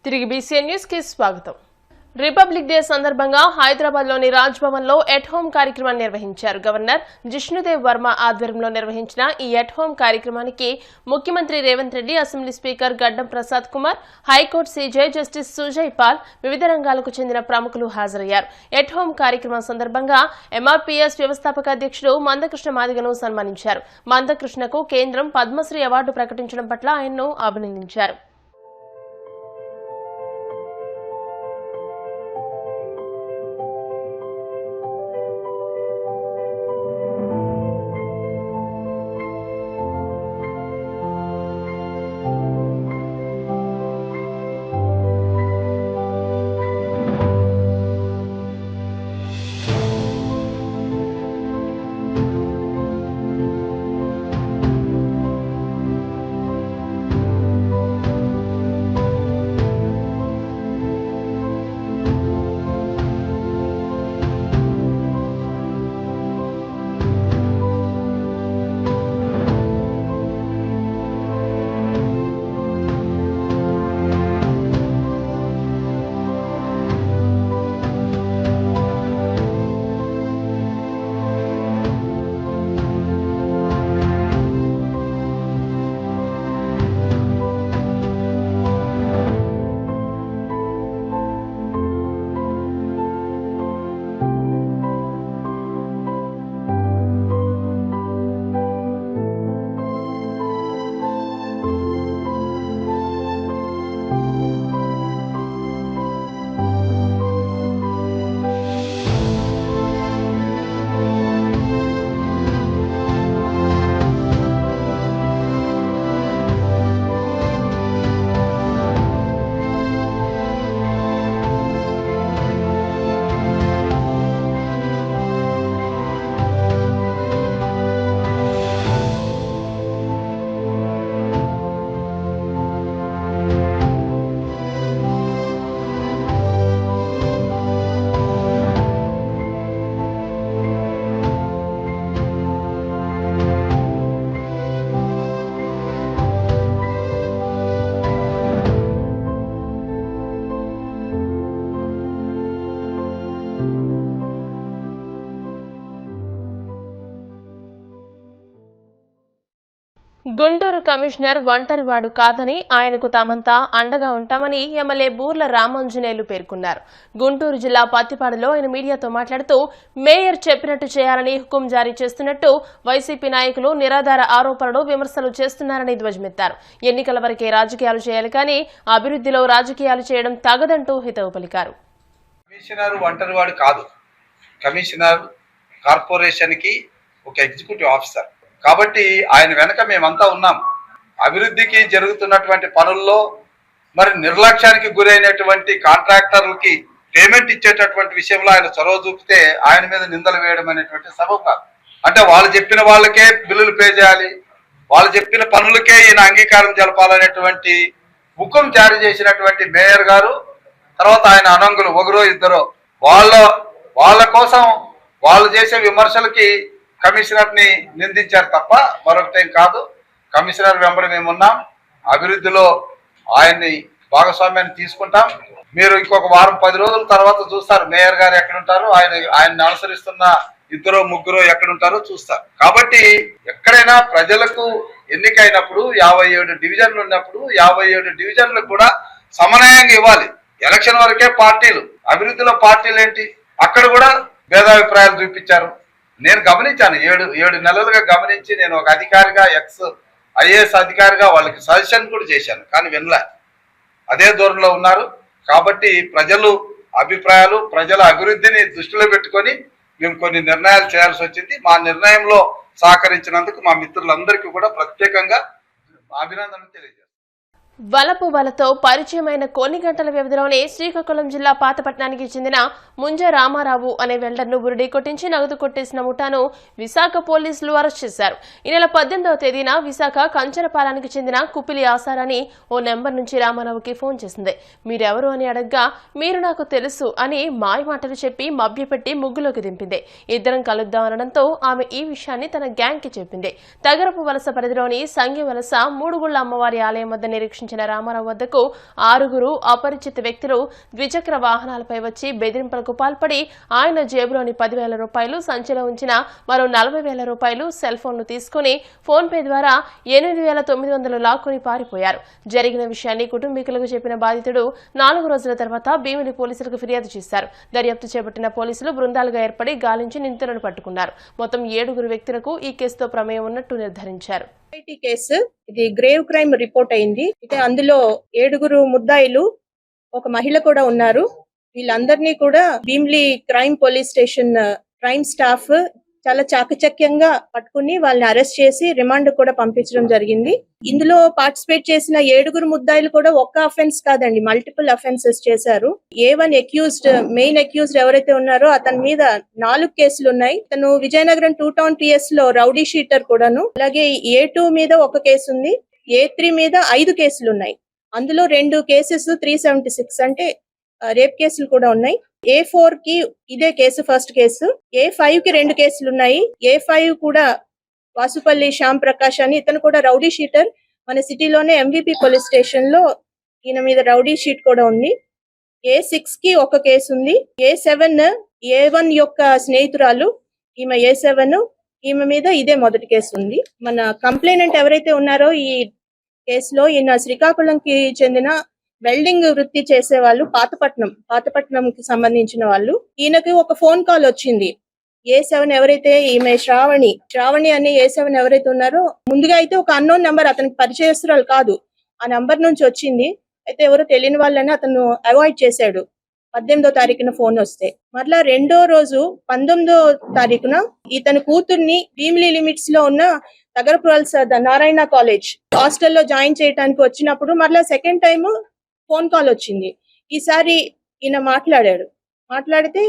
తిరిగి BCN news కి స్వాగతం. రిపబ్లిక్ డే సందర్భంగా హైదరాబాద్లోని రాజ్ భవన్లో ఎట్ హోమ్ కార్యక్రమాన్ని నిర్వహించారు. గవర్నర్ జిష్ణుదేవ్ వర్మ ఆధ్వర్యంలో నిర్వహించిన ఈ ఎట్ హోమ్ కార్యక్రమానికి ముఖ్యమంత్రి Revanth Reddy, assembly speaker Gaddam Prasad Kumar, high court CJ justice Sujoy Paul, వివిధ రంగాలకు చెందిన ప్రముఖులు హాజరయ్యారు. ఎట్ హోమ్ కార్యక్రమం సందర్భంగా ఎంఆర్పీఎస్ వ్యవస్థాపక అధ్యక్షుడు మందకృష్ణ మాదిగను సన్మానించారు. మందకృష్ణకు కేంద్రం పద్మశ్రీ అవార్డు ప్రకటించడం పట్ల ఆయన్ను అభినందించారు. గుంటూరు కమిషనర్ ఒంటరివాడు కాదని, ఆయనకు తామంతా అండగా ఉంటామని ఎమ్మెల్యే బూర్ల రామాంజనేయులు పేర్కొన్నారు. గుంటూరు జిల్లా పత్తిపాడులో ఆయన మీడియాతో మాట్లాడుతూ, మేయర్ చెప్పినట్టు చేయాలని హుకుం జారీ చేస్తున్నట్టు వైసీపీ నాయకులు నిరాధార ఆరోపణలు, విమర్శలు చేస్తున్నారని ధ్వజమెత్తారు. ఎన్నికల వరకే రాజకీయాలు చేయాలి కానీ అభివృద్ధిలో రాజకీయాలు చేయడం తగదంటూ హితవు పలికారు. కమిషనర్ ఒంటరివాడు కాదు, కమిషనర్ కార్పొరేషన్ కి ఒక ఎగ్జిక్యూటివ్ ఆఫీసర్ కాబట్టి ఆయన వెనక మేమంతా ఉన్నాం. అభివృద్ధికి జరుగుతున్నటువంటి పనుల్లో మరి నిర్లక్ష్యానికి గురైనటువంటి కాంట్రాక్టర్లకి పేమెంట్ ఇచ్చేటటువంటి విషయంలో ఆయన చొరవ చూపితే ఆయన మీద నిందలు వేయడం అనేటువంటి సబబు కాదు. అంటే వాళ్ళు చెప్పిన వాళ్ళకే బిల్లులు పే చేయాలి, వాళ్ళు చెప్పిన పనులకే ఈయన అంగీకారం జరపాలనేటువంటి హుకుం జారీ చేసినటువంటి మేయర్ గారు, తర్వాత ఆయన అనంగులు ఒకరో ఇద్దరో వాళ్ళ కోసం వాళ్ళు చేసే విమర్శలకి కమిషనర్ ని నిందించారు తప్ప మరొకటేం కాదు. కమిషనర్ వెంబడి మేమున్నాం, అభివృద్ధిలో ఆయన్ని భాగస్వామ్యాన్ని తీసుకుంటాం. మీరు ఇంకొక వారం 10 రోజుల తర్వాత చూస్తారు మేయర్ గారు ఎక్కడుంటారు, ఆయన్ని అనుసరిస్తున్న ఇద్దరు ముగ్గురు ఎక్కడుంటారో చూస్తారు. కాబట్టి ఎక్కడైనా ప్రజలకు ఎన్నికైనప్పుడు 57 డివిజన్లు ఉన్నప్పుడు 57 డివిజన్లకు కూడా సమన్వయంగా ఇవ్వాలి. ఎలక్షన్ వరకే పార్టీలు, అభివృద్ధిలో పార్టీలు ఏంటి, అక్కడ కూడా భేదాభిప్రాయాలు చూపించారు. నేను గమనించాను, 7 నెలలుగా గమనించి నేను ఒక అధికారిగా IAS అధికారిగా వాళ్ళకి సజెషన్ కూడా చేశాను, కానీ వినలే, అదే దూరంలో ఉన్నారు. కాబట్టి ప్రజలు అభిప్రాయాలు, ప్రజల అభివృద్ధిని దృష్టిలో పెట్టుకొని మేము కొన్ని నిర్ణయాలు చేయాల్సి వచ్చింది. మా నిర్ణయంలో సహకరించినందుకు మా మిత్రులందరికీ కూడా ప్రత్యేకంగా అభినందనలు తెలియజేస్తాను. వలపు వలతో పరిచయమైన కొన్ని గంటల వ్యవధిలోనే శ్రీకాకుళం జిల్లా పాతపట్నానికి చెందిన ముంజ రామారావు అనే వెల్డర్ను బురిడీ కొట్టించి నగదు కొట్టేసిన ముఠాను విశాఖ పోలీసులు అరెస్ట్ చేశారు. ఈ నెల 18వ తేదీన విశాఖ కంచరపాలెంకి చెందిన కుపిలి ఆసారాని ఓ నెంబర్ నుంచి రామారావుకి ఫోన్ చేసింది. మీరెవరు అని అడగ్గా మీరు నాకు తెలుసు అని మాయమాటలు చెప్పి మభ్యపెట్టి ముగ్గులోకి దింపింది. ఇద్దరం కలుద్దాం అనడంతో ఆమె ఈ విషయాన్ని తన గ్యాంగ్ కి చెప్పింది. తగరపు వలస పరిధిలోని సంగి వలస మూడుగుళ్ల అమ్మవారి ఆలయం వద్ద నిరీక్షించిన నిర్వహించిన రామారావు వద్దకు 6 అపరిచిత వ్యక్తులు ద్విచక్ర వాహనాలపై వచ్చి బెదిరింపులకు పాల్పడి ఆయన జేబులోని 10,000 రూపాయలు, సంచిలో ఉంచిన మరో 40,000 రూపాయలు, సెల్ ఫోన్ను తీసుకుని ఫోన్ పే ద్వారా 8,900 లాక్కుని పారిపోయారు. జరిగిన విషయాన్ని కుటుంబీకులకు చెప్పిన బాధితుడు 4 రోజుల తర్వాత భీమిలి పోలీసులకు ఫిర్యాదు చేశారు. దర్యాప్తు చేపట్టిన పోలీసులు బృందాలుగా ఏర్పడి గాలించి నిందితులను పట్టుకున్నారు. మొత్తం 7 వ్యక్తులకు ఈ కేసుతో ప్రమేయం ఉన్నట్టు నిర్ధారించారు. కేసు ఇది గ్రేవ్ క్రైమ్ రిపోర్ట్ అయింది. అయితే అందులో 7 ముద్దాయిలు, ఒక మహిళ కూడా ఉన్నారు. వీళ్ళందరినీ కూడా Bheemili crime police station crime staff చాలా చాకచక్యంగా పట్టుకుని వాళ్ళని అరెస్ట్ చేసి రిమాండ్ కూడా పంపించడం జరిగింది. ఇందులో పార్టిసిపేట్ చేసిన 7 ముద్దాయిలు కూడా ఒక్క అఫెన్స్ కాదండి, మల్టిపుల్ అఫెన్సెస్ చేశారు. A1 అక్యూజ్డ్, మెయిన్ అక్యూజ్డ్ ఎవరైతే ఉన్నారో అతని మీద 4 కేసులు ఉన్నాయి. తను విజయనగరం 2 టౌన్ PS లో రౌడీ షీటర్ కూడాను. అలాగే A2 మీద 1 కేసు ఉంది. A3 మీద 5 కేసులు ఉన్నాయి. అందులో 2 కేసెస్ 376 అంటే రేప్ కేసులు కూడా ఉన్నాయి. A4 కి ఇదే కేసు ఫస్ట్ కేసు. A5 కి 2 కేసులు ఉన్నాయి. A5 కూడా వాసుపల్లి శ్యామ్ ప్రకాష్ అని, ఇతను కూడా రౌడీ షీటర్. మన సిటీలోనే MVP పోలీస్ స్టేషన్ లో ఈయన మీద రౌడీ షీట్ కూడా ఉంది. A6 కి 1 కేసు ఉంది. A7 A1 యొక్క స్నేహితురాలు, ఈమె A7, ఈమె మీద ఇదే మొదటి కేసు ఉంది. మన కంప్లైనెంట్ ఎవరైతే ఉన్నారో ఈ కేసులో ఈయన శ్రీకాకుళంకి చెందిన వెల్డింగ్ వృత్తి చేసే వాళ్ళు, పాతపట్నంకి సంబంధించిన వాళ్ళు. ఈయనకి ఒక ఫోన్ కాల్ వచ్చింది. A7 ఎవరైతే ఈమె శ్రావణి అనే A7 ఎవరైతే ఉన్నారో, ముందుగా అయితే ఒక అన్నోన్ నెంబర్, అతనికి పరిచయస్తురాలు కాదు, ఆ నంబర్ నుంచి వచ్చింది. అయితే ఎవరో తెలియని వాళ్ళని అతను అవాయిడ్ చేశాడు. 18వ తారీఖున ఫోన్ వస్తే మరలా రెండో రోజు 19వ తారీఖున ఇతని కూతుర్ని భీమిలి లిమిట్స్ లో ఉన్న తగరపురల్స నారాయణ కాలేజ్ హాస్టల్లో జాయిన్ చేయడానికి వచ్చినప్పుడు మరలా సెకండ్ టైం ఫోన్ కాల్ వచ్చింది. ఈసారి ఈయన మాట్లాడితే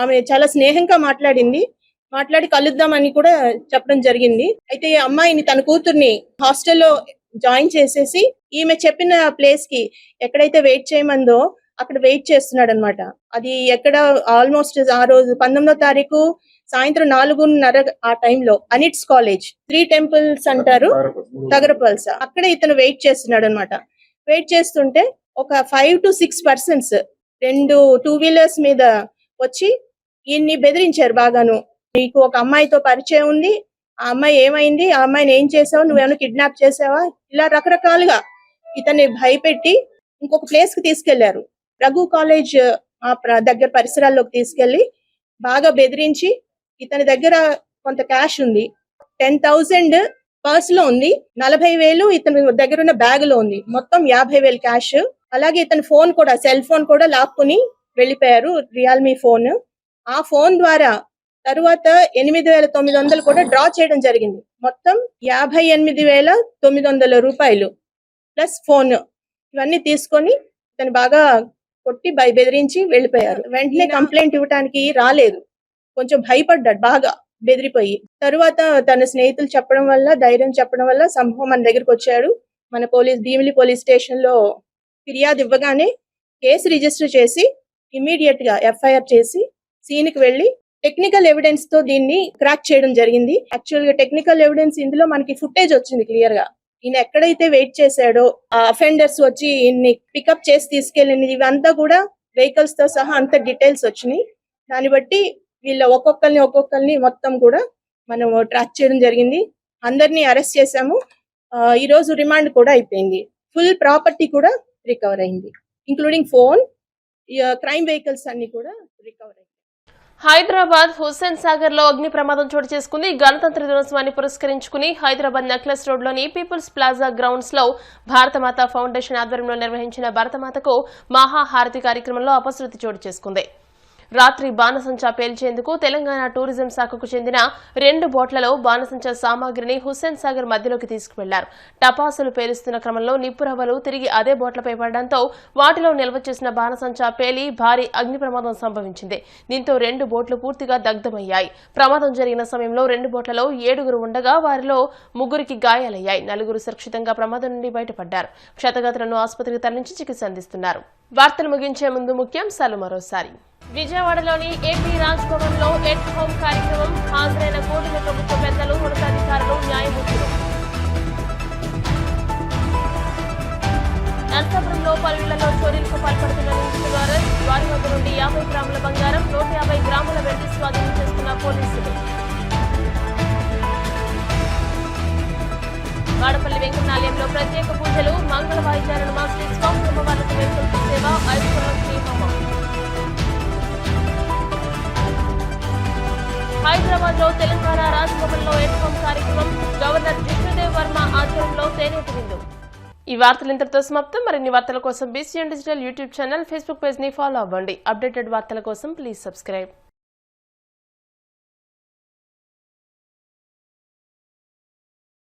ఆమె చాలా స్నేహంగా మాట్లాడి కలుద్దామని కూడా చెప్పడం జరిగింది. అయితే ఈ అమ్మాయిని, తన కూతుర్ని హాస్టల్లో జాయిన్ చేసేసి ఈమె చెప్పిన ప్లేస్ కి ఎక్కడైతే వెయిట్ చేయమందో అక్కడ వెయిట్ చేస్తున్నాడు అనమాట. అది ఎక్కడ, ఆల్మోస్ట్ ఆ రోజు 19వ తారీఖు సాయంత్రం 4:30 ఆ టైంలో అనిట్స్ కాలేజ్ 3 టెంపుల్స్ అంటారు, తగరపల్స, అక్కడ ఇతను వెయిట్ చేస్తున్నాడు అనమాట. వెయిట్ చేస్తుంటే ఒక 5 to 6 persons 2 2-wheelers మీద వచ్చి ఈయన్ని బెదిరించారు బాగాను. నీకు ఒక అమ్మాయితో పరిచయం ఉంది, ఆ అమ్మాయి ఏమైంది, ఆ అమ్మాయిని ఏం చేసావు, నువ్వేమైనా కిడ్నాప్ చేసావా, ఇలా రకరకాలుగా ఇతన్ని భయపెట్టి ఇంకొక ప్లేస్ కి తీసుకెళ్లారు. రఘు కాలేజ్ దగ్గర పరిసరాల్లోకి తీసుకెళ్లి బాగా బెదిరించి, ఇతని దగ్గర కొంత క్యాష్ ఉంది, 10,000 పర్స్ లో ఉంది, 40,000 ఇతని దగ్గర ఉన్న బ్యాగ్ లో ఉంది, మొత్తం 50,000 క్యాష్. అలాగే ఇతని ఫోన్ కూడా, సెల్ ఫోన్ కూడా లాక్కుని వెళ్ళిపోయారు, రియల్మీ ఫోన్. ఆ ఫోన్ ద్వారా తరువాత 8,900 కూడా డ్రా చేయడం జరిగింది. మొత్తం 58,900 రూపాయలు ప్లస్ ఫోన్, ఇవన్నీ తీసుకొని ఇతను బాగా కొట్టి బెదిరించి వెళ్ళిపోయారు. వెంటనే కంప్లైంట్ ఇవ్వడానికి రాలేదు, కొంచెం భయపడ్డాడు బాగా బెదిరిపోయి. తరువాత తన స్నేహితులు చెప్పడం వల్ల, ధైర్యం చెప్పడం వల్ల సంభవం మన దగ్గరకు వచ్చాడు. మన భీమిలి పోలీస్ స్టేషన్ లో ఫిర్యాదు ఇవ్వగానే కేసు రిజిస్టర్ చేసి ఇమీడియట్ గా FIR చేసి సీన్ కి వెళ్లి టెక్నికల్ ఎవిడెన్స్ తో దీన్ని క్రాక్ చేయడం జరిగింది. యాక్చువల్ గా టెక్నికల్ ఎవిడెన్స్ ఇందులో మనకి ఫుటేజ్ వచ్చింది క్లియర్ గా. ఈయన ఎక్కడైతే వెయిట్ చేశాడో ఆ అఫెండర్స్ వచ్చి ఈయన్ని పికప్ చేసి తీసుకెళ్ళింది, ఇవంతా కూడా వెహికల్స్ తో సహా అంత డీటెయిల్స్ వచ్చినాయి. దాన్ని బట్టి వీళ్ళ ఒక్కొక్కరిని మొత్తం కూడా మనం ట్రాక్ చేయడం జరిగింది. అందరినీ అరెస్ట్ చేశాము. ఈ రోజు రిమాండ్ కూడా అయిపోయింది. ఫుల్ ప్రాపర్టీ కూడా రికవర్ అయింది, ఇంక్లూడింగ్ ఫోన్, క్రైమ్ వెహికల్స్ అన్ని కూడా రికవర్ అయ్యాయి. హైదరాబాద్ హుస్సేన్ సాగర్ లో అగ్ని ప్రమాదం చోటు చేసుకుంది. గణతంత్ర దినోత్సవాన్ని పురస్కరించుకుని హైదరాబాద్ నెక్లెస్ రోడ్ లోని పీపుల్స్ ప్లాజా గ్రౌండ్స్ లో భారతమాత ఫౌండేషన్ ఆధ్వర్యంలో నిర్వహించిన భరతమాతకు మహాహారతి కార్యక్రమంలో అపశృతి చోటు చేసుకుంది. రాత్రి బాణసంచా పేల్చేందుకు తెలంగాణ టూరిజం శాఖకు చెందిన 2 బోట్లలో బాణసంచా సామాగ్రిని హుస్సేన్ సాగర్ మధ్యలోకి తీసుకువెళ్లారు. టపాసులు పేలుస్తున్న క్రమంలో నిప్పురవ్వలు తిరిగి అదే బోట్లపై పడడంతో వాటిలో నిల్వ చేసిన బాణసంచా పేలి భారీ అగ్ని ప్రమాదం సంభవించింది. దీంతో 2 బోట్లు పూర్తిగా దగ్ధమయ్యాయి. ప్రమాదం జరిగిన సమయంలో 2 బోట్లలో 7 ఉండగా వారిలో 3కి గాయాలయ్యాయి. 4 సురక్షితంగా ప్రమాదం నుండి బయటపడ్డారు. క్షతగాత్రులను ఆసుపత్రికి తరలించి చికిత్స అందిస్తున్నారు. వార్తలు ముగించే ముందు ముఖ్యాంశాలు మరోసారి. విజయవాడలోని ఏపీ రాజ్ భవన్ లో ఎట్ హోమ్ కార్యక్రమం. హాజరైన కూటమి ప్రభుత్వ పెద్దలు, ఉన్నతాధికారులు, న్యాయమూర్తులు. నర్సాపురంలో పలు ఇళ్లలో చోరీలకు పాల్పడుతున్న నిందితులు అరెస్ట్. వారి వద్ద నుండి 50 గ్రాముల బంగారం, 150 గ్రాముల వెండి స్వాధీనం చేస్తున్న పోలీసులు. వాడపల్లి వెంకటాలయంలో ప్రత్యేక పూజలు, మంగళ వాయిద్యాలను మార్చి స్వామి అమ్మవార్లకు వెంకట సేవ, 5 శ్రీ హోమం. హైదరాబాద్ లో తెలంగాణ రాజ్భవన్లో ఎట్ హోమ్ కార్యక్రమం. గవర్నర్ జిష్ణుదేవ్ వర్మ ఆధ్వర్యంలో తేనేటి విందు. ఈ వార్తలు ఇంతటితో సమాప్తం. మరిన్ని వార్తల కోసం BCN digital YouTube channel, Facebook page ని ఫాలో అవ్వండి. అప్డేటెడ్ వార్తల కోసం ప్లీజ్ సబ్స్క్రైబ్.